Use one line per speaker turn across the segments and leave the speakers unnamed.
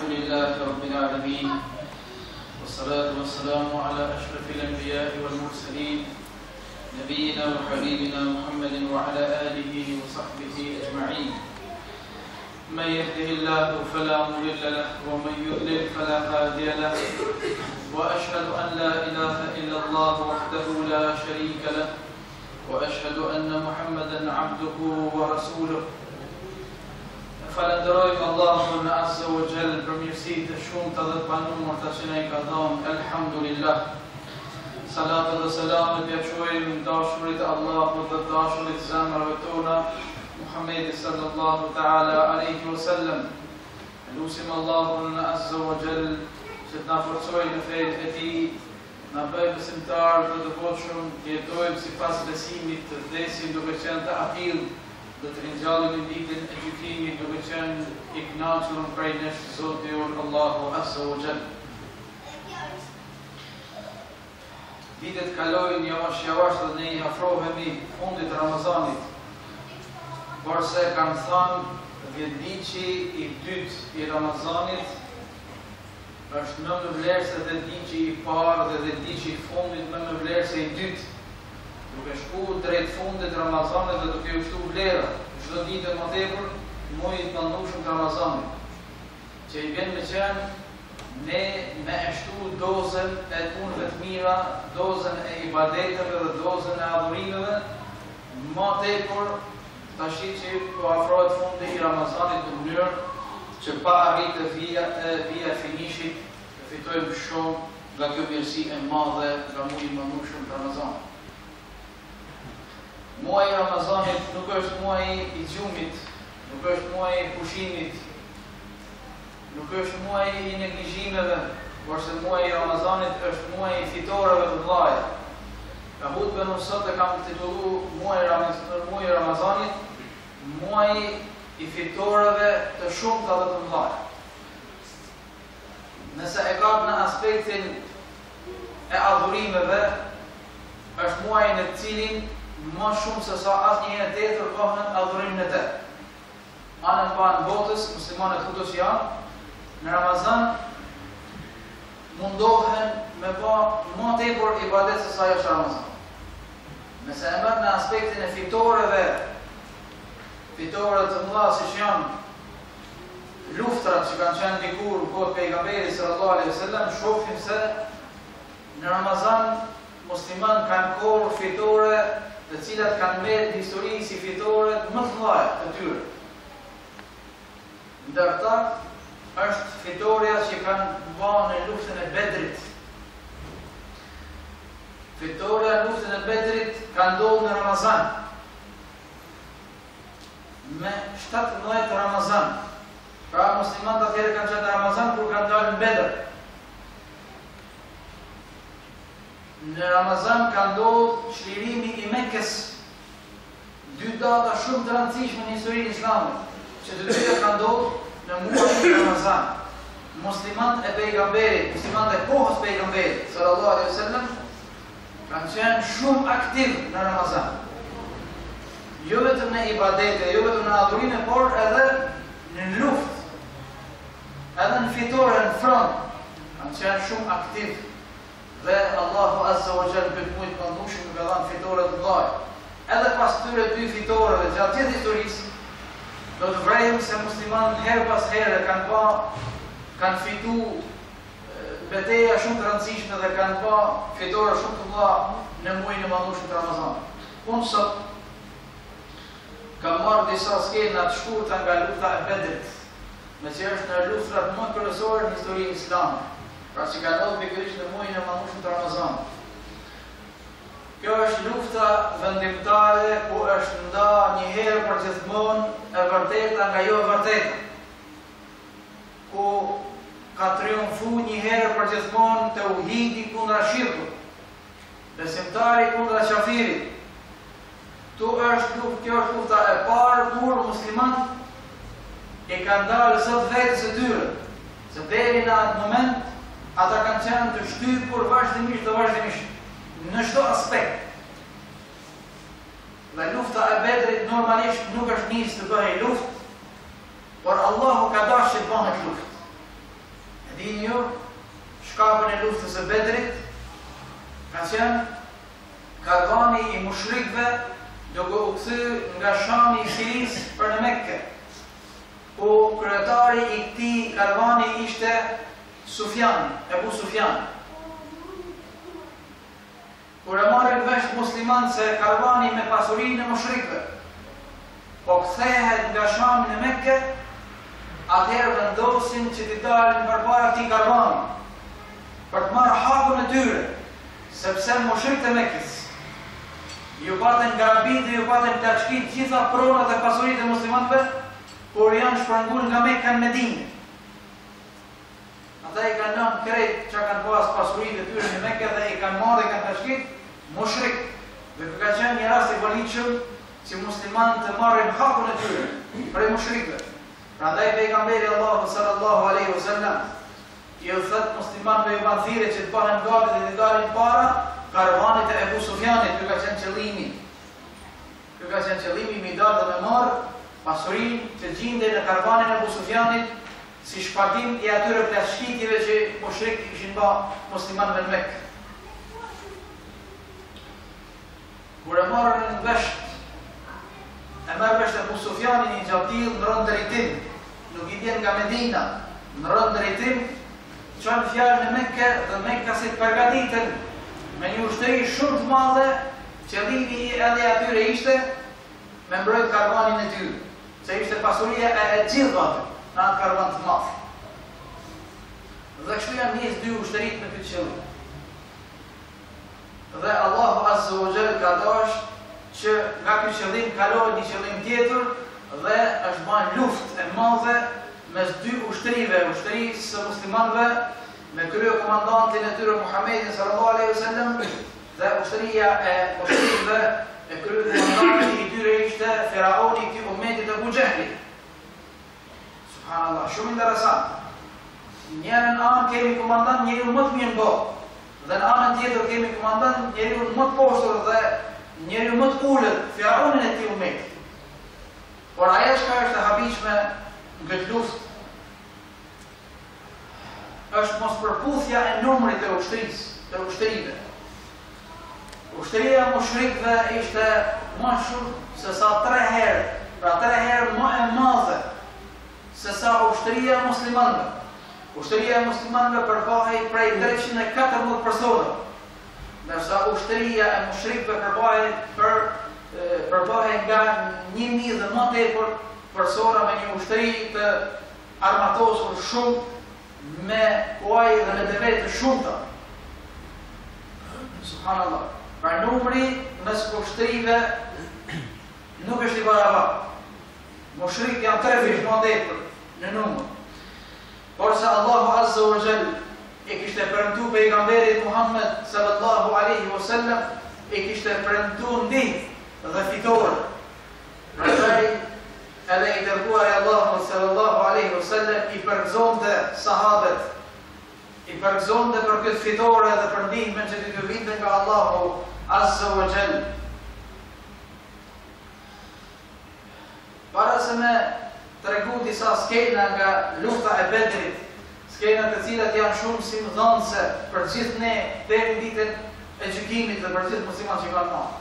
الحمد لله رب العالمين والصلاة والسلام على أشرف الأنبياء والمرسلين نبينا وحبيبنا محمد وعلى آله وصحبه أجمعين من يهده الله فلا مضل له ومن يضلل فلا هادي له وأشهد أن لا إله إلا الله وحده لا شريك له وأشهد أن محمدا عبده ورسوله Falenderojmë Allahun Azza wa Jall për mirësitë e shumta dhe të panumërta që na i ka dhënë. Elhamdulillah. Salatë dhe selamet ja quajmë dashurit e Allahut dhe dashurit e zemrave tona, Muhammedi sallallahu ta'ala alaihi wa sallam. Lusim Allahun Azza wa Jall që të na forcojë në fenë e tij, na bëjë besimtarë të devotshëm, të jetojmë sipas besimit, të vdesim duke qenë të aqil, dhe të rinjallim në ditën e gjykimit duke qenë i kënaqur prej nesh Zoti jon Allahu Azza wa Jall. Ditët kalojnë javash dhe ne i afrohemi fundit Ramazanit. Por se kam thënë, vjetëdiqi i dytë i Ramazanit është më vlerë se vjetëdiqi i parë dhe vjetëdiqi i fundit më vlerë se i dytë. Duke shku drejt fundit Ramazanit dhe duke u shtu vlera, çdo ditë më tepër, muajit të mëndueshëm të Ramazanit, që i vjen me qenë ne me e shtu dozën e punëve të mira, dozën e ibadeteve dhe dozën e adhurimeve, më tepër tashi që po afrohet fundi i Ramazanit në mënyrë që pa arritë via finishit të fitojmë shumë nga kjo mirësi e madhe nga muaji i mëndueshëm të Ramazanit. Muaji i Ramazanit nuk është muaji i gjumit, nuk është muaji i pushimit, nuk është muaji i neglizhimeve, por se muaji i Ramazanit është muaji i fitoreve të mëdha. Ka hutbën sot e kam titulluar muaji i Ramazanit, muaji i fitoreve të shumta dhe të mëdha. Nëse e kap në aspektin e adhurimeve, është muaji në cilin më shumë se sa asnjëherë tjetër kohën adhurimin e tij. Anën pa në botës, muslimanët kudo që janë, në Ramazan mundohen me bë më tepër ibadet se sa është Ramazan. Nëse e merr në aspektin e fitoreve të mëdha siç janë luftrat që kanë qenë dikur në kohën e pejgamberit sallallahu alaihi wasallam, shohim se në Ramazan muslimanët kanë korë fitore të cilat kanë mbet në histori si fitore më të mëdha të tyre. Ndërta është fitoria që kanë bërë në luftën e Bedrit. Fitoria në luftën e Bedrit ka ndodhur në Ramazan. Me 17 Ramazan. Pra muslimanët atëherë kanë qenë në Ramazan kur kanë dalë në Bedr. Në Ramazan ka ndodhur çlirimi i Mekës. Dy data shumë të rëndësishme në historinë islame, që të dyja kanë ndodhur në muajin e Ramazan. Muslimanët e pejgamberit, muslimanët e kohës pejgamberit sallallahu alaihi wasallam kanë qenë shumë aktiv në Ramazan. Jo vetëm në ibadete, jo vetëm në adhurime, por edhe në luftë, edhe në fitore, në front, kanë qenë shumë aktiv. Dhe Allahu Azza wa Jall këtë muaj të mëndueshëm ka dhënë fitore të mëdha. Edhe pas këtyre dy fitoreve gjatë gjithë historisë, do të vrejmë se muslimanët her pas here kanë fituar betejë shumë të rëndësishme dhe kanë bërë fitore shumë të mëdha në muajin e mëndueshëm të Ramazanit. Unë sot kam marrë disa skena të shkurtra nga lufta e Bedrit, me që është në luftrat më kryesore në historinë islame. Pra që ka ndodhur pikërisht në muajin e mëndueshëm të Ramazanit. Kjo është lufta vendimtare ku është nda një herë për gjithmonë e vërteta nga jo e vërteta. Ku ka triumfu një herë për gjithmonë tauhidi kundra shirkut, besimtari kundra qafirit. Kjo është lufta e parë kur muslimanët e kanë dalë sot vetës e tyre, se deri në atë moment ata kanë qenë të shtypur vazhdimisht në çdo aspekt. Dhe lufta e Bedrit normalisht nuk është nisë të bëhej luftë, por Allahu ka dashur që të bëhet luftë. Dini ju, shkapën e luftës së Bedrit ka qenë karvani i mushrikëve duke u kthy nga Shami i Sirisë për në Mekke. Po kryetari i këtij karvani ishte Sufjani, Ebu Sufjani. Kur e marrin vesh muslimanë se karvani me pasurinë e mushrikëve po kthehet nga Shami në Mekke, atëherë vendosin që t'i dalin përpara këtij karvani për të marrë hakun e tyre, sepse mushrikët e Mekkës ju patën garabit, ju patën plaçkit gjitha pronat e pasuritë e muslimanëve, por janë shpërnguar nga Mekka në Medinë. Ata i kanë lënë krejt që kanë pas pasuritë e tyre në Mekë dhe i kanë marrë, i kanë plaçkit mushrik. Dhe ka qenë një rast i volitshëm që muslimanët të marrin hakun e tyre prej mushrikëve. Prandaj pejgamberi Allahu sallallahu alaihi wasallam i thot muslimanëve ju ban thirrje që të bëhen gati dhe të dalin para karvanit e Ebu Sufjanit. Ky ka qenë qëllimi. Ky ka qenë qëllimi mi dalë dhe me marrë pasurinë që gjinde në karvanin e Ebu Sufjanit si shpatim i atyre plaçkitjeve që mushrikët kishin bë muslimanëve në Mekë. Kur e marrën vesh Ebu Sufjani një gjatill në rënd drejtim, nuk i vjen nga Medina, në rënd drejtim, çon fjalë në Mekë dhe Mekkasit përgatiten me një ushtri shumë të madhe, qëllimi edhe atyre ishte me mbrojt karvanin e tyre, se ishte pasuria e gjithë aty, në atë karvan të madh. Dhe kështu janë nis dy ushtrit me këtë qëllim. Dhe Allahu Azza wa Jalla ka dashur që nga ky qëllim kalohet një qëllim tjetër dhe është bën luftë e madhe mes dy ushtrive, ushtrisë së muslimanëve me kryekomandantin e tyre Muhammedin sallallahu alaihi wasallam dhe ushtria e muslimanëve e kryekomandanti i tyre ishte Firauni i ummetit e Abu Jahlit. Subhanallah, shumë interesant. Njërën anë kemi komandant njeriu më të mirë në botë, dhe në anën tjetër kemi komandant njeriu më të poshtër dhe njeriu më të ulët, Firaunin e këtij ummeti. Por ajo që është e habishme në këtë luftë është mos përputhja e numrit të ushtrisë, të ushtrive. Ushtria e mushrikëve ishte më shumë se sa 3 herë, pra 3 herë më e madhe se sa ushtria e muslimanëve. Ushtria e muslimanëve përbahej prej 314 persona, ndërsa ushtria e mushrikëve përbahej nga 1000 dhe më tepër persona me një ushtri të armatosur shumë me kuaj dhe me deve të shumta. Subhanallah. Pra numri mes ushtrive nuk është i barabartë. Mushrikët janë 3 fish më tepër në numër. Por se Allahu Azza wa Jall e kishte premtu pejgamberit Muhammed sallallahu alaihi wasallam, e kishte premtu ndihmë dhe fitore. Prandaj edhe i dërguari i Allahut sallallahu alaihi wasallam i përgëzonte sahabët, i përgëzonte për këtë fitore dhe për ndihmën që t'i vinte nga Allahu Azza wa Jall. Para se me tregu disa skena nga lufta e Bedrit, skena të cilat janë shumë si mëdhënëse për gjithë ne deri në ditën e gjykimit dhe për gjithë muslimanët që kanë marrë.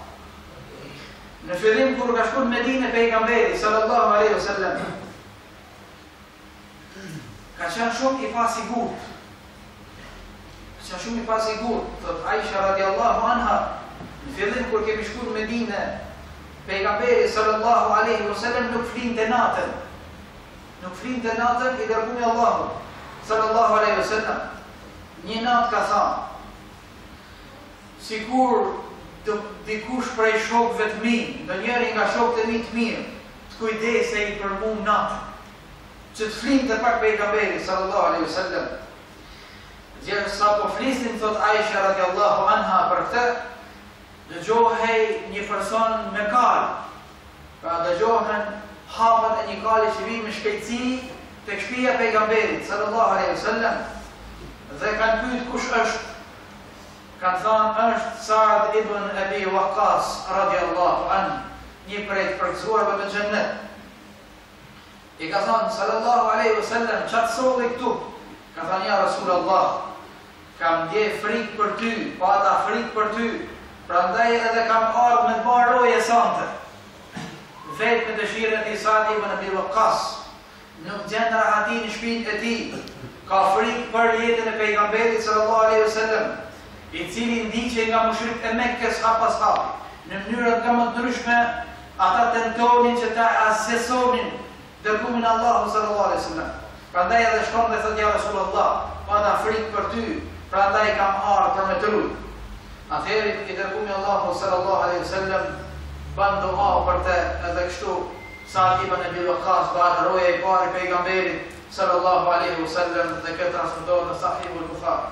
Në fillim kur ka shkuar në Medinë pejgamberi sallallahu alaihi wasallam, ka qenë shumë i pasigurt. Ka qenë shumë i pasigurt, thot Aisha radiallahu anha, në fillim kur kemi shkuar në Medinë, pejgamberi sallallahu alaihi wasallam nuk flinte natën. Nuk flinte natën i dërguari Allahu sallallahu alaihi wasallam. Një natë ka thënë, sikur dikush prej shokëve të mi, ndonjëri nga shokët e mi të mirë, të kujdesej për mua natën, që të flinte pak pejgamberi sallallahu alaihi wasallam. Gjithë sa po flisnin, thot Aisha radiallahu anha për këtë, dëgjohej një person me kalë, pra dëgjohen hapat e një kali që vi me shpejtësi tek shtëpia e pejgamberit sallallahu alaihi wasallam dhe kanë pyet kush është. Kanë thënë është Saad ibn Abi Waqqas radiallahu anhu, një prej të përgëzuarve të xhennet. I ka thënë sallallahu alaihi wasallam, çfarë solli këtu? Ka thënë ja Rasulullah, kam ndje frikë për ty, pata frikë për ty, prandaj edhe kam ardhur me të marrë roje sante. Vetë me dëshirën e Sa'd ibn Abi Waqqas, nuk gjen rahatin në shtëpinë e tij, ka frikë për jetën e pejgamberit sallallahu alaihi wasallam, i cili ndiqej nga mushrikët e Mekkës hap pas hapi. Në mënyra të më ndryshme, ata tentonin që ta asesonin dërgumin e Allahut sallallahu alaihi wasallam. Prandaj edhe shkon dhe thotë ja Rasulullah, pata frikë për ty, prandaj kam ardhur për me të lutë. Atëherë i dërgumi Allahu sallallahu alaihi wasallam ban dua për të edhe kështu Sa'd ibn Abi Waqqas bëhet roja e parë e pejgamberit sallallahu alaihi wasallam dhe këtë transmetohet në Sahih al-Bukhari.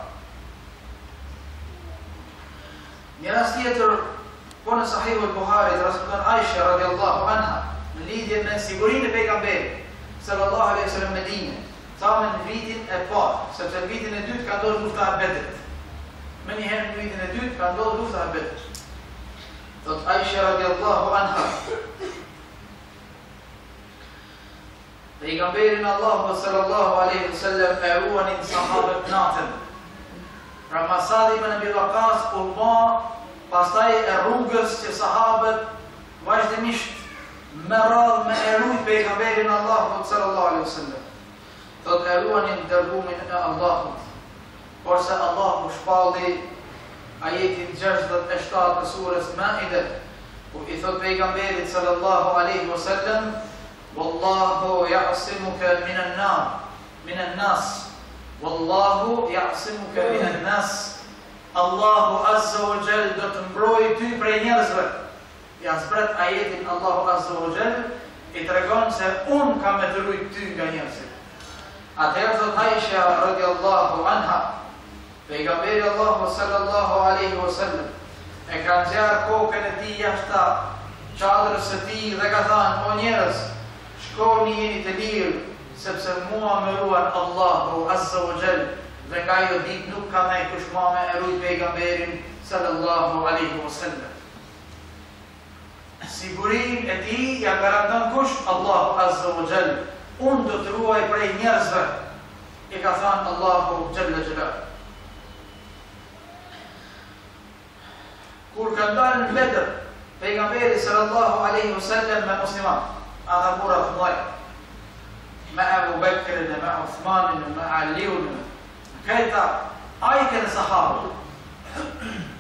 Një rast tjetër po në Sahih al-Bukhari transmeton Aisha radhiyallahu anha në lidhje me sigurinë e pejgamberit sallallahu alaihi wasallam në Medinë, thamë në vitin e parë, sepse në vitin e dytë ka ndodhur lufta e Bedrit. Më njëherë në vitin e dytë ka ndodhur lufta e Bedrit. Thot Aisha radhiyallahu anha, pejgamberin Allahu sallallahu alaihi wasallam e ruanin sahabët natën. Pra Sa'd ibn Abi Waqqas u bë pastaj e rrugës që sahabët vazhdimisht me radhë me erujt pejgamberin Allahu sallallahu alaihi wasallam. Thot e ruanin dërgumin e Allahut, por se Allahu shpalli ajetin 67 të surës Maide, ku i thot pejgamberit sallallahu alaihi wasallam, Wallahu ya'simuka minan nas. Wallahu ya'simuka minan nas. Allahu azza wa jall do të mbrojë ty prej njerëzve. Ja zbret ajetin Allahu azza wa jall i tregon se unë kam me të rujt ty nga njerëzit. Atëherë thot Aisha radhiyallahu anha, pejgamberi Allahu sallallahu alaihi wasallam e ka nxjerrë kokën e tij jashtë çadrës së tij dhe ka thënë: o njerëz, shkoni jeni të lirë, sepse mua më ruan Allahu azza wa jall dhe nga ajo ditë nuk ka ndaj kush më me erujt pejgamberin sallallahu alaihi wasallam. Sigurinë e tij ja garanton kush? Allahu azza wa jall. Unë do të ruaj prej njerëzve, i ka thënë Allahu xhalla xhelal. Kur ka dalë në Bedr, pejgamberi sallallahu alaihi wasallam me musliman, ata burra të mëdhenj, me Abu Bekrin, me Uthmanin, me Aliun, këta ajkën e sahabët.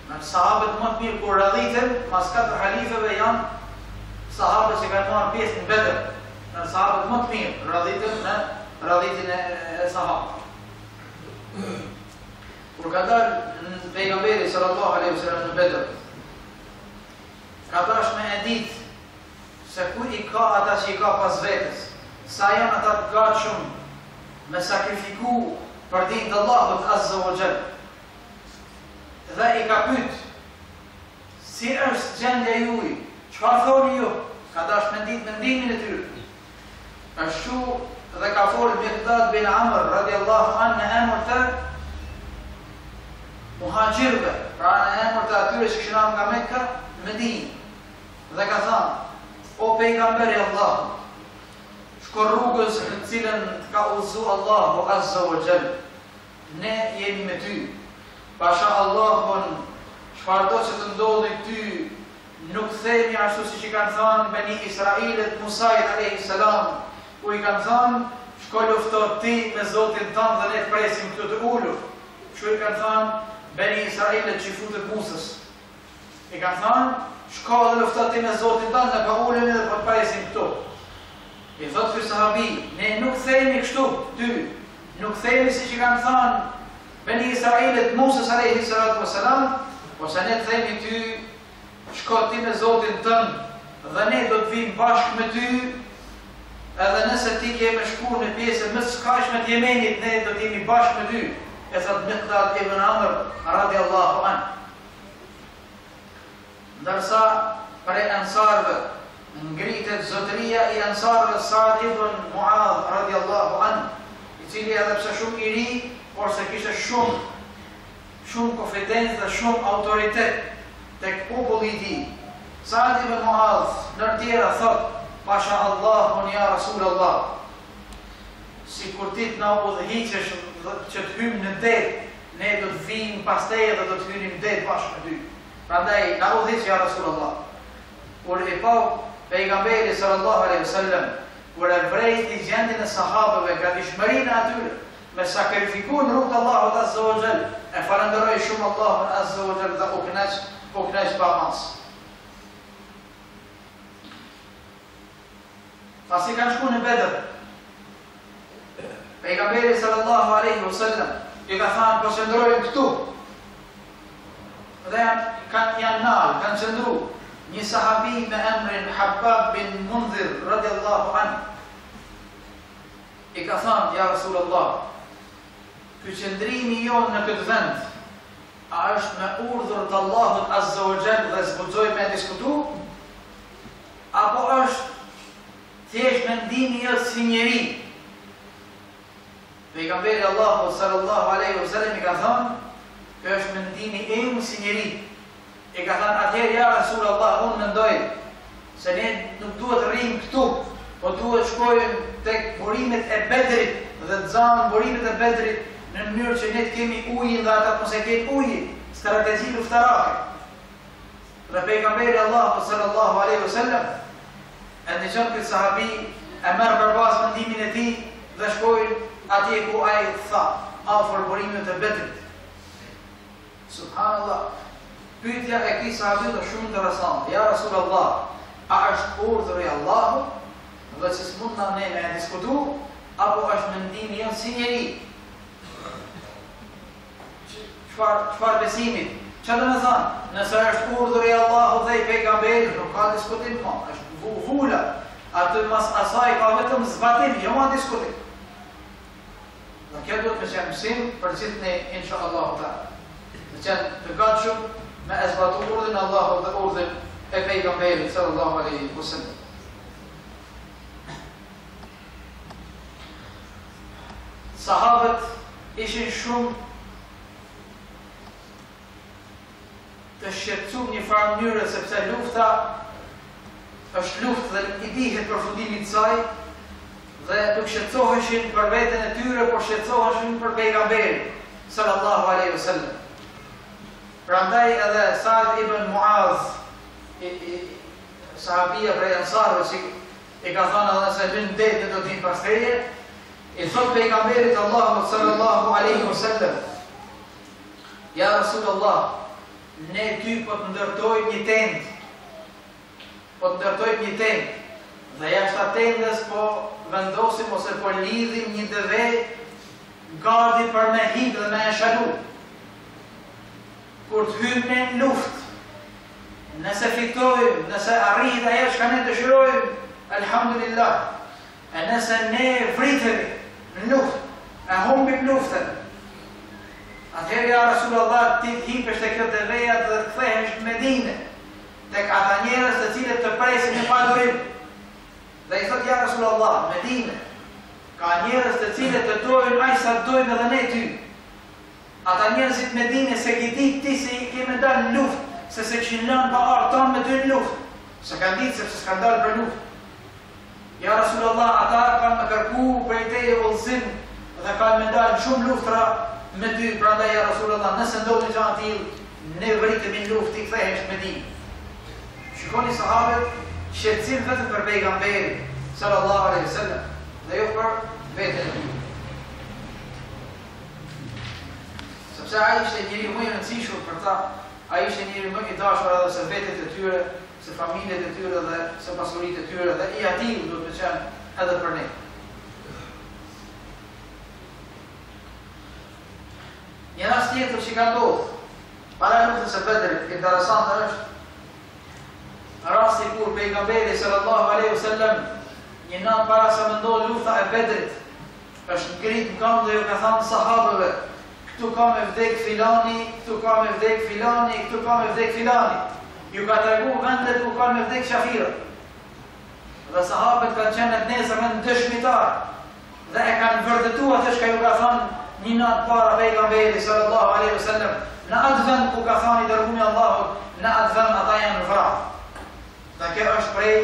Në sahabët më të mirë kur radhiten, mas 4 halifeve janë sahabët që kanë marrë pjesë në Bedr. Në sahabët më të mirë radhiten në radhitin e sahabët. Kur ka dalë pejgamberi sallallahu alaihi wasallam në Bedr, ka dash me e ditë se ku i ka ata që i ka pas vetës, sa janë ata të gatshëm me sakrifiku për dinë të Allahut azza wa jall. Dhe i ka pyet: si është gjendja juaj? Çfarë thoni ju? Ka dash me ditë mendimin e tyre. Ashtu dhe ka folë Miqdad bin Amr radhiyallahu anhu në emër të muhajirëve, pra në emër të atyre që kishin ardhur nga Mekka në Medinë. Dhe ka thënë: o pejgamberi Allahu, shko rrugës në cilën ka udhëzu Allahu azza wa jall, ne jemi me ty. Pasha Allahun, çfarëdo që të ndodhi ty, nuk themi ashtu siç i kanë thënë Beni Israilit Musait alayhi salam, ku i kanë thënë: shko lufto ti me Zotin tënd dhe ne të presim këtu të ulur. Kështu i kanë thënë Beni Israilit që futet Musës. I kanë thënë: shko dhe lufto ti me Zotin tënd dhe pa ulemi dhe pa të presim këtu. I thot ky sahabi: ne nuk themi kështu ty, nuk themi siç i kanë thënë Beni Israilit Musës alayhi salatu wassalam, por se ne themi ty: shko ti me Zotin tënd dhe ne do të vim bashkë me ty, edhe nëse ti ke me shku në pjesën më të skajshme të Yemenit, ne do të jemi bashkë me ty. E thot Miqdad ibn Amr radhiyallahu anhu. Ndërsa prej ansarëve ngritet zotëria i ansarëve Sa'd ibn Mu'adh radhiyallahu anhu, i cili edhe pse shumë i ri, por se kishte shumë konfidencë dhe shumë autoritet tek populli i tij. Sa'd ibn Mu'adh ndër tjera thot: pasha Allahun ja Rasulullah, si kur ti të na udhëhiqesh që të hymë në det, ne do të vijmë pastaj dhe do të hynim në det bashkë me ty. Prandaj na udhëhiq ja Rasulullah. Kur e pa pejgamberi sallallahu alaihi wasallam, kur e vrejti gjendjen e sahabëve, gatishmërinë atyre, me sakrifikuar në rrugt Allahut azza wa jall, e falenderoj shumë Allahun azza wa jall dhe u kënaq pa mas. Pasi kanë shku në Bedër, pejgamberi sallallahu alaihi wasallam i ka thënë po qëndrojnë këtu. Dhe janë nalë, kanë qëndru. Një sahabi me emrin Habab bin Mundhir radiallahu anhu i ka thënë, ja Rasulullah, ky qëndrimi jonë në këtë vend, a është me urdhër të Allahut azza wa jall dhe zbuxoj me diskutu, apo është thjesht mendimi jot si njeri? Pejgamberi Allahu sallallahu alaihi wasallam i ka thënë, kjo është mendimi im si njeri. I ka thënë atëherë ja Rasulullah, unë mendoj se ne nuk duhet rrim këtu, po duhet shkojmë tek burimet e Bedrit dhe të zanë burimet e Bedrit në mënyrë që ne të kemi ujin dhe ata mos e kenë ujin, strategji luftarake. Dhe pejgamberi Allahu sallallahu alaihi wasallam e ndëgjon këtë sahabi, e merr përballë mendimin e tij dhe shkojnë atje ku ai tha, afër burimit të Bedrit. Subhanallah. Pyetja e këtij sahabit është shumë interesante. Ja Rasulullah, a është urdhri i Allahut dhe që s'mund na ne me diskutu, apo është mendimi jam si njeri? Çfarë besimit? Çfarë do të thonë? Nëse është urdhri i Allahut dhe i pejgamberit, nuk ka diskutim më, është vula. Atë mas asaj ka vetëm zbatim, jo ma diskutim. Dhe kjo duhet me qenë mësim për gjithë ne, inshallah ta'ala. Me qenë të gatshëm me e zbatu urdhën Allahut dhe urdhën e pejgamberit sallallahu alaihi wasallam. Sahabët ishin shumë të shqetësuar një farë mënyre, sepse lufta është luftë dhe i dihet përfundimi i saj, dhe nuk shqetësoheshin për veten e tyre, por shqetësoheshin për pejgamberin sallallahu alaihi wasallam. Prandaj edhe Sa'd ibn Mu'adh, sahabia prej ansarëve që i ka thënë edhe se lënë det do të pasteje, i thot pejgamberit Allahut sallallahu alaihi wasallam, ja Rasulullah, ne ty po të ndërtojmë një tent, dhe jashtë atë tendës po vendosim ose po lidhim një deve gardi për me hip dhe me shalu. Kur të hymë në luft, nëse fitojmë, nëse arrihet ajo çka ne dëshirojmë, alhamdulillah. E nëse ne vritemi në luftë, e humbim luftën, atëherë ja Rasulullah, ti hipesh tek kjo deveja dhe të kthehesh në Medinë, tek ata njerëz të cilët të presin në padurim. Dhe i thot ja Rasulullah, Medinë, ka njerëz të cilët të dojnë aq sa dojmë edhe ne ty. Ata njerëzit Medinë se ki ditë ti se i keme dalë në luftë, se se që lënë pa arë tanë me ty në luftë, se kanë ditë sepse s'kanë dalë për luftë. Ja Rasulullah, ata kanë me kërku për i teje ullëzim dhe kanë me dalë në shumë luftra me ty, prandaj ja Rasulullah, nëse ndodhë një gjanë t'ilë, ne vritëm në luftë, ti kthehesh në Medinë. Shikoni sahabët, shqetësim vetëm për pejgamberin sallallahu alaihi wasallam dhe jo për veten e tij. Sepse ai ishte njëri më i rëndësishëm për ta, ai ishte njëri më i dashur edhe se vetet e tyre, se familjet e tyre dhe se pasuritë e tyre, dhe i atij duhet të qenë edhe për ne. Një rast tjetër që ka ndodhur para luftës së Bedrit, interesant është rasti kur pejgamberi sallallahu alaihi wasallam një natë para se më ndodhi lufta e Bedrit, është ngrit në këmbë dhe ju ka thënë sahabëve, këtu ka me vdek filani, këtu ka me vdek filani, këtu ka me vdek filani. Ju ka tregu vendet ku ka me vdek shafirët. Dhe sahabët kanë qenë të nesërmen dëshmitar dhe e kanë vërtetuar atë çka ju ka thënë një natë para pejgamberi sallallahu alaihi wasallam, në atë vend ku ka thënë i dërguari Allahut, në atë vend ata janë vrarë. Dhe kjo është prej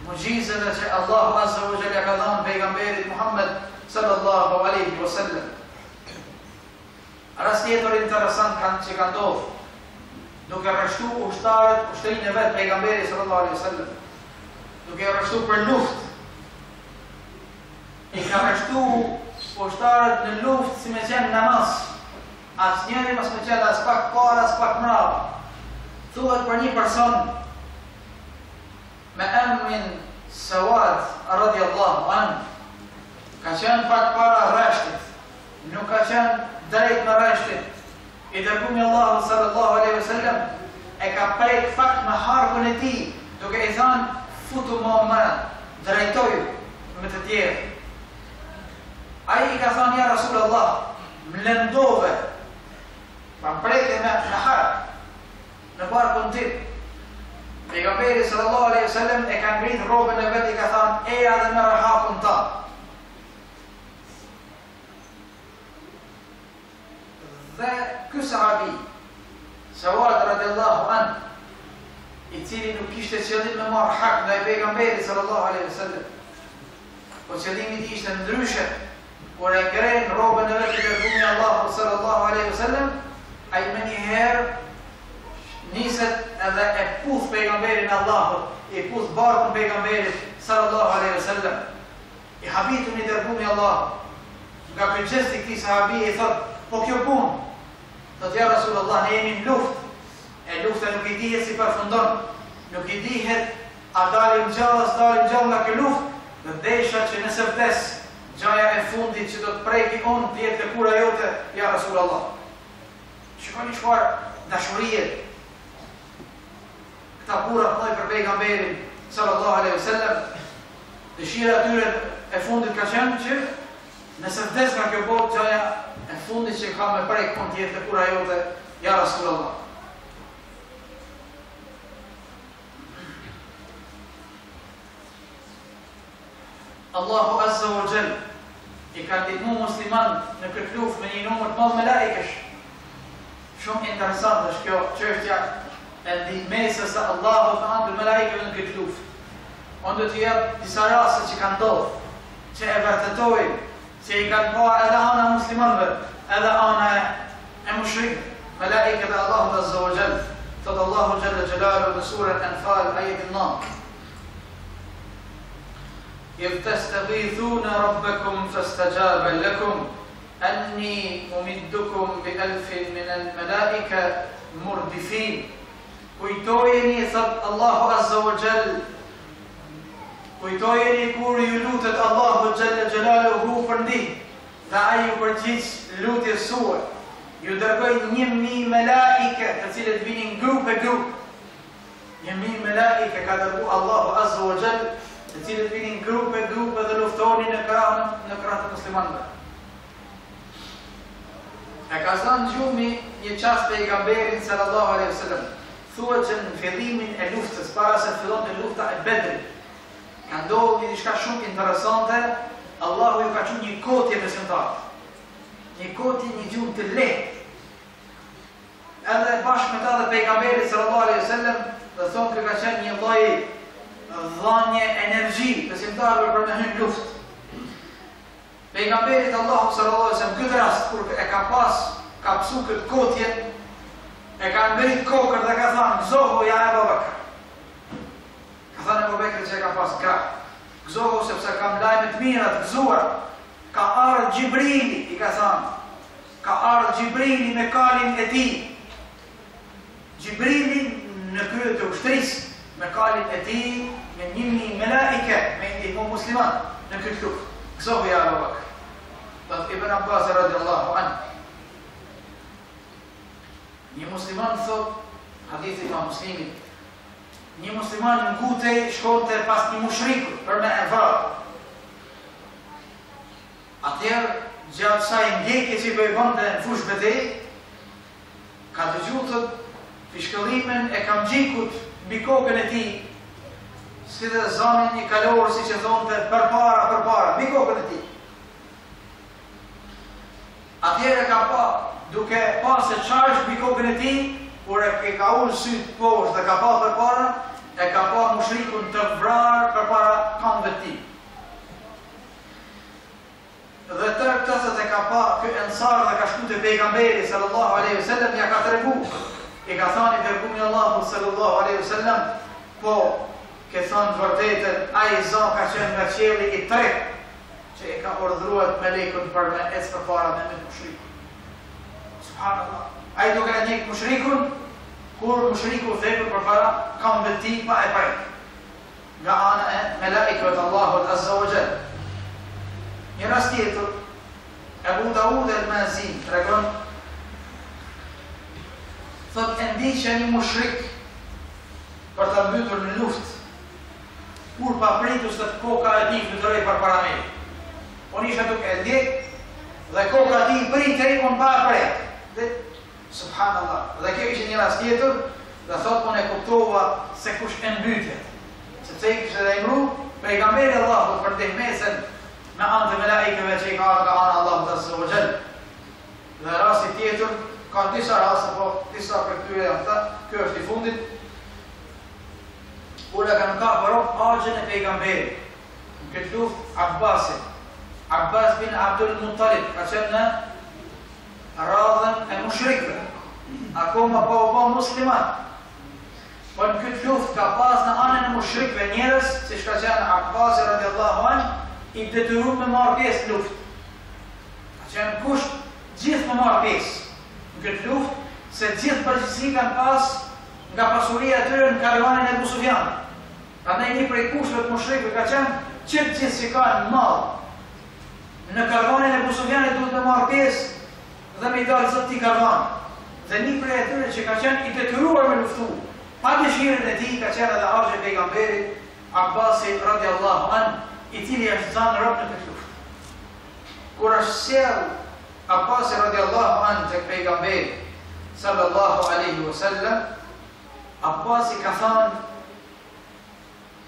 mugjizave që Allahu Azza wa Jalla ka dhënë pejgamberit Muhammed sallallahu alaihi wasallam. Rast tjetër interesant që ka ndodhur, duke rreshtu ushtrinë e vet pejgamberit sallallahu alaihi wasallam, duke rreshtu për luftë. I ka rreshtu ushtarët në luftë si me qenë namaz. Asnjëri mos me qenë as pak para, as pak mbrapa. Thuhet për një person me emrin Sawad radhiyallahu anhu, ka qenë pak para rreshtit, nuk ka qenë drejt me rreshtin. I dërgumi Allahu sallallahu alaihi wasallam e ka prek fakt me harkun e tij, duke i thënë futu Muhammed, drejtoju me të tjerë. Ai i ka thënë ja Rasulullah, më lëndove, ma preke me hark në barkun tim. Pejgamberi sallallahu alaihi wasallam e ka ngrit rrobën e vet, i ka thënë eja dhe merr hakun ta. Dhe ky sahabi, Sawad radhiyallahu anhu, i cili nuk kishte qëllim me marrë hak ndaj pejgamberit sallallahu alaihi wasallam, po qëllimi i tij ishte ndryshe. Kur e ngren rrobën e vet të dërguari Allahu sallallahu alaihi wasallam, ai më një herë niset edhe e puth pejgamberin Allahut, i puth barkun pejgamberit sallallahu alaihi wasallam. I habitur i dërguari Allahut. Nga ky gjest i këtij sahabi i thot, po kjo punë, thot ja Rasulullah, ne jemi në luftë. E lufta nuk i dihet si përfundon, nuk i dihet a dalim gjallë nga kjo luftë, dhe desha që nëse vdes, gjaja e fundit që do të preki unë të jetë lëkura jote, ja Rasulullah. Shikoni çfarë dashurie këta burra thoi për pejgamberin sallallahu alaihi wasallam. Dëshira atyre e fundit ka qenë që nëse vdes nga kjo botë, gjaja e fundit që ka me prek unë të jetë lëkura jote, ja Rasulullah. Allahu Azza wa Jalla i ka ndihmu musliman në këtë luftë me një numër të madh melaikesh. Shumë interesant është kjo çështja e ndihmesës së Allahut ndaj melaikëve në këtë luftë. Unë do t'ju jap disa raste që kanë ndodhur, që e vërtetojnë se i kanë pa edhe ana muslimanëve, edhe ana e mushrikëve. Melaikët e Allahut Azza wa Jalla, thot Allahu Jalla Jalaluhu në surën Anfal ajetin 9. إذ تستغيثون ربكم فاستجاب لكم أني ممدكم بألف من الملائكة مردفين. Kujtojeni, thot Allahu Azza wa Jall, kujtojeni kur ju lutet Allahu Jalla Jalaluhu për ndihmë, dhe ai ju përgjigj lutjes suaj. Ju dërgoj 1000 melaike, të cilët vinin grup e grup. 1000 melaike ka dërgu Allahu Azza wa Jall, të cilët vinin grup e grup dhe luftoni në krahun e muslimanëve. E ka thënë gjumi një çast pejgamberin sallallahu alaihi wasallam. Thuhet që në fillimin e luftës, para se fillonte lufta e Bedrit, ka ndodhur diçka shumë interesante. Allahu ju ka thënë një kotje besimtarë. Një kotje, një gjumë të lehtë. Edhe bashkë me ta dhe pejgamberi sallallahu alaihi wasallam, dhe thonë që ka qenë një lloj dhënie energji besimtarëve për me hyrë në luftë. Pejgamberit Allahu sallallahu alaihi wasallam këtë rast kur e ka psu këtë kotje, e ka ngrit kokën dhe ka thënë gëzohu ja Abu Bakr. Ka thënë Abu Bakr që ka pas gra. Gëzohu sepse kam lajme të mira të gëzuar. Ka ardhur Gjibrili, i ka thënë. Ka ardhur Gjibrili me kalin e tij. Gjibrili në krye të ushtrisë me kalin e tij, me 1000 melaike, me ndihmë musliman në këtë luftë. Gëzohu ja Abu Bakr. Thot Ibn Abbas radhiyallahu anhu. Një musliman thot, hadithi ka muslimin, një musliman në Gutej shkonte pas një mushriku për me e vrarë. Atëherë, gjatë saj ndjekje që i bëjbonte në fushë betejë, ka dëgjuar thot fishkëllimin e kamxhikut mbi kokën e tij, si dhe zonin një kalor, si që thonte përpara, mbi kokën e tij. Atëherë ka pa, duke pas se qarsh mbi kokën e tij, kur e ka ullë sytë poshtë dhe ka pa përpara, e ka pa mushrikun të vrarë përpara këmbëve të tij. Dhe tërë këtësët e ka pa ky ensar dhe ka shku të pejgamberi sallallahu alaihi wasallam, ja ka tregu. I ka thani dërgumi Allahu sallallahu alaihi wasallam, po ke thënë të vërtetën, ai za ka qenë nga qielli i tretë që e ka urdhëruar melekun për me ecë përpara me mushrikun. Subhanallah. Ai duke e njeh mushrikun, kur mushriku vepër përpara këmbëve të tij pa e prej. Nga ana e melekëve të Allahut azza wa jall. Një rast tjetër, Abu Dawud al-Mazini tregon, thot e ndiqja një mushrik për ta mbytur në luftë, kur pa pritur se koka e tij fluturoi përpara meje. Unë isha duke e ndjek dhe koka e tij pritej unë pa pret. Dhe subhanallah. Dhe kjo ishte një rast tjetër, dhe thot unë e kuptova se kush e mbytet. Sepse i kishte emru pejgamberi Allahut për ndihmësen me anë të melaikëve që i ka nga ana Allahut azza wa jall. Dhe rasti tjetër, ka disa raste, po disa për këtyre janë këta, kjo është i fundit, kur e kanë kapur rob axhin e pejgamberit. Në këtë luftë Abbasin, Abbas bin Abdul Muttalib, ka qenë në radhën e mushrikëve, akoma pa u bë musliman. Po në këtë luftë ka pas në anën e mushrikëve njerëz, siç ka qenë Abbasi radiallahu anhu, i detyruar me marrë pjesë në luftë. Ka qenë kusht gjithë me marrë pjesë në këtë luftë, se gjithë përgjegjësi kanë pas nga pasuria e tyre në karavanin e Abu Sufjanit. Prandaj një prej kushteve të mushrikëve ka qenë që gjithë që kanë mall në karavanin e Abu Sufjanit duhet të marrë pjesë dhe me i dalë zot t'i karavan. Dhe një prej atyre që ka qenë i detyruar me luftu, pa dëshirën e tij ka qenë edhe axhi i pejgamberit Abbasi radiallahu anhu, i cili është zanë rob në këtë luftë. Kur është sjell Abbasi radiallahu anhu tek pejgamberi sallallahu alaihi wasallam, Abbasi ka thënë,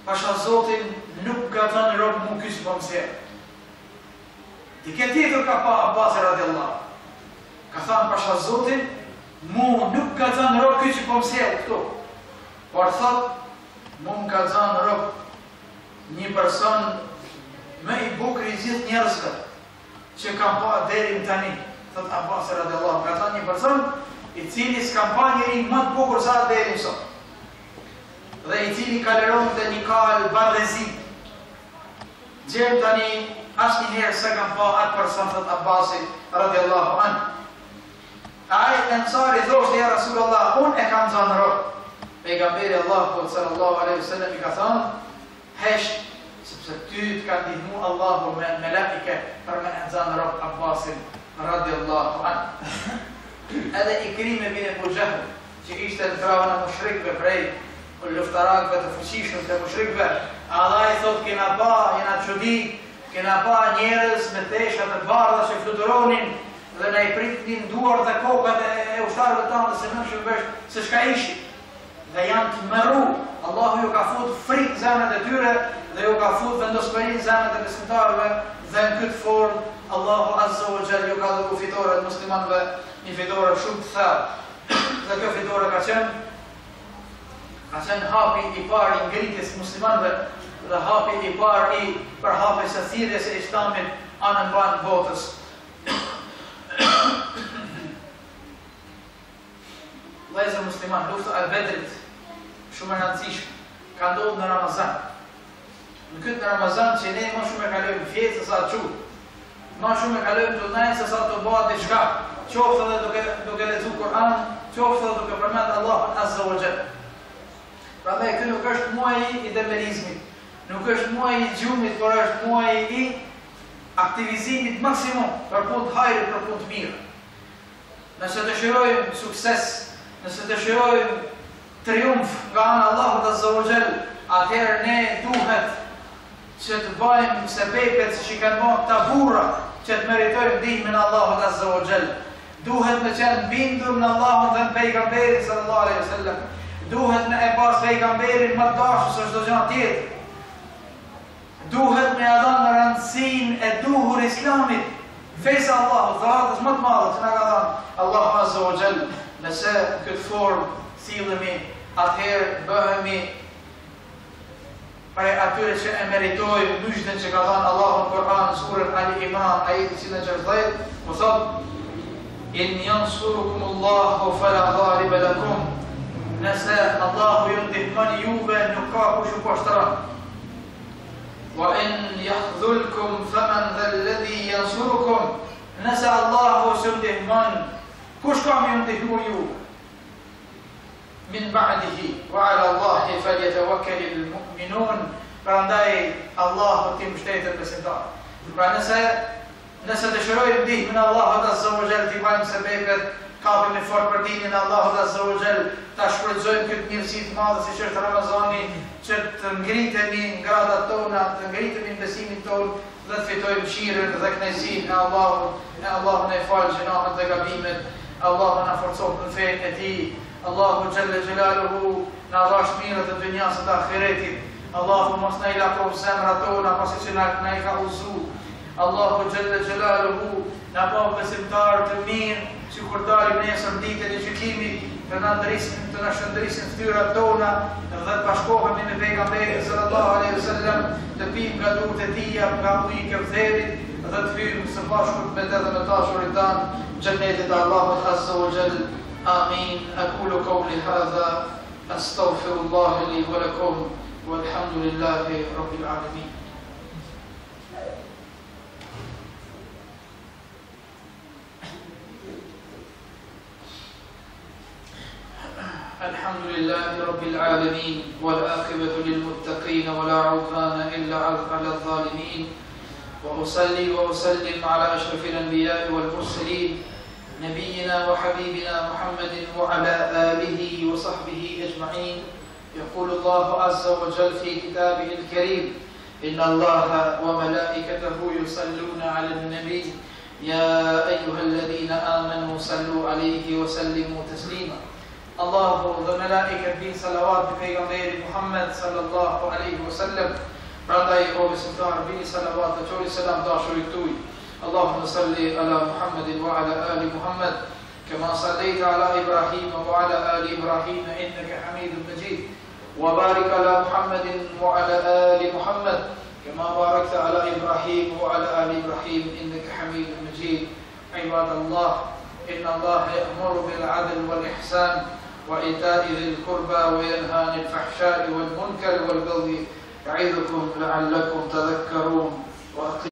pasha Zotin nuk ka thënë rob mu ky s'po mësjell. Dike tjetër ka pa Abbasi radiallahu. Ka thënë pasha Zotin, mu nuk ka thënë rob ky që po mësjell këtu. Por thot, mu më ka thënë rob një person më i bukur i gjithë njerëzve që kam pa deri më tani. Thot Abbasi radiallahu, ka thënë një person i cili s'kam pa njëri më të bukur sa deri më sot. Dhe i cili kaleron të një kalë bardhezi. Gjem tani, ashtë një herë se kam pa atë person, thot Abbasi radiallahu anhu. Ai ensari thoshte, ja Rasulullah, unë e kam zanë rob. Pejgamberi Allahu sallallahu alaihi wasallam i ka thënë, hesht, sepse ty të ka ndihmu Allahu me melaike për me e zanë rob Abbasin radiallahu anhu. Edhe Ikrime bin Abu Jahl, që ishte në krahun e mushrikëve prej luftarakëve të fuqishëm të mushrikëve, Allah i thot, kena pa, jena çudi, kena pa njerëz me tesha të bardha që fluturonin dhe na i pritnin duar dhe kokat e ushtarëve tanë se nuk shëmbesh se shka ishi. Dhe janë të mëru, Allahu ju ka fut frikë zemrat e tyre dhe ju ka fut vendospërinë zemrat e besimtarëve dhe në këtë formë Allahu azza wa jall ju ka dhënë fitore të muslimanëve, një fitore shumë të thellë. Dhe kjo fitore ka qenë hapi i parë i ngritjes muslimanëve dhe hapi i parë i përhapjes së thirrjes së Islamit anën banë botës. Vëllezër musliman, lufta e Bedrit shumë e rëndësishme ka ndodhur në Ramazan. Në këtë Ramazan që ne më shumë e kalojmë fjetë se sa çut. Më shumë e kalojmë të ndajmë se sa të bëhet diçka. Qoftë edhe duke lexuar Kur'an, qoftë edhe duke përmendur Allahun azza wa jall. Prandaj ky nuk është muaji i dembelizmit, nuk është muaji i gjumit, por është muaji i aktivizimit maksimum për punë të hajrit, për punë të mirë. Nëse dëshirojmë sukses, nëse dëshirojmë triumf nga ana Allahut azza wa jall, atëherë ne duhet që të bëjmë sebepet që kanë bërë këta burra që të meritojmë ndihmën e Allahut azza wa jall. Duhet me qenë bindur në Allahun dhe në pejgamberin sallallahu alaihi wasallam. Duhet me e pas pejgamberin më dashur se çdo gjë tjetër. Duhet me dhënë në rëndësinë e duhur Islamit, fejsa Allahut, dharatës më të madhe që na ka dhënë Allahu azza wa jall. Nëse këtë formë sillemi, atëherë bëhemi prej atyre që e meritojnë myshtën që ka thënë Allahu në Kur'an, surën Al-Imran, ajeti 160, më thot: In yansurukumullahu fala ghaliba lakum. Nëse Allahu ju ndihmon juve, nuk ka kush ju poshtron. Wa in yahdhulkum faman dha alladhi yansurukum. Nëse Allahu ju ndihmon, kush ka më ndihmu ju? Min ba'dihi wa 'ala Allahi falyatawakkalul mu'minun. Prandaj Allahu ti mbështetet besimtar. Pra nëse dëshirojmë ndihmën e Allahut Azza wa Jall, ti bëjmë sebepet, kapim fort për dinin e Allahut Azza wa Jall, ta shfrytëzojmë këtë mirësi të madhe siç është Ramazani, që të ngritemi në gradat tona, të ngritemi në besimin ton dhe të fitojmë mëshirën dhe kënaqësinë e Allahut. Allahu na fal gjunaqet dhe gabimet, Allahu na forcoft në fenë e Tij. Allahu Jalla Jalaluhu na dhash mirët e dunjas dhe ahiretit. Allahu mos na i lakon zemrat tona pasi që na i ka udhëzuar. Allahu Jalla Jalaluhu na bëj besimtar të mirë, që kur dalim nesër ditën e gjykimit, të na shëndrisin fytyrat tona dhe të bashkohemi me pejgamberin sallallahu alaihi wasallam, të pijmë nga durët e tij, nga uji i kevtherit dhe të hyjmë së bashku me të dhe me dashurit tanë xhennetit e Allahut Azza wa Jall. آمين. أقول قولي هذا أستغفر الله لي ولكم والحمد لله رب العالمين. الحمد لله رب العالمين والعاقبة للمتقين ولا عدوان إلا على الظالمين. وأصلي وأسلم على أشرف الأنبياء والمرسلين نبينا وحبيبنا محمد وعلى آله وصحبه أجمعين. يقول الله عز وجل في كتابه الكريم: إن الله وملائكته يصلون على النبي يا أيها الذين آمنوا صلوا عليه وسلموا تسليما. الله وملائكته بين صلوات بپیغمبر محمد صلى الله عليه وسلم. Prandaj o besimtar, bini salavat dhe qori selam dashurit tuaj. اللهم صل على محمد وعلى آل محمد كما صليت على إبراهيم وعلى آل إبراهيم إنك حميد مجيد. وبارك على محمد وعلى آل محمد كما باركت على إبراهيم وعلى آل إبراهيم إنك حميد مجيد. عباد الله، إن الله يأمر بالعدل والإحسان وإيتاء ذي القربى وينهى عن الفحشاء والمنكر والبغي يعظكم لعلكم تذكرون.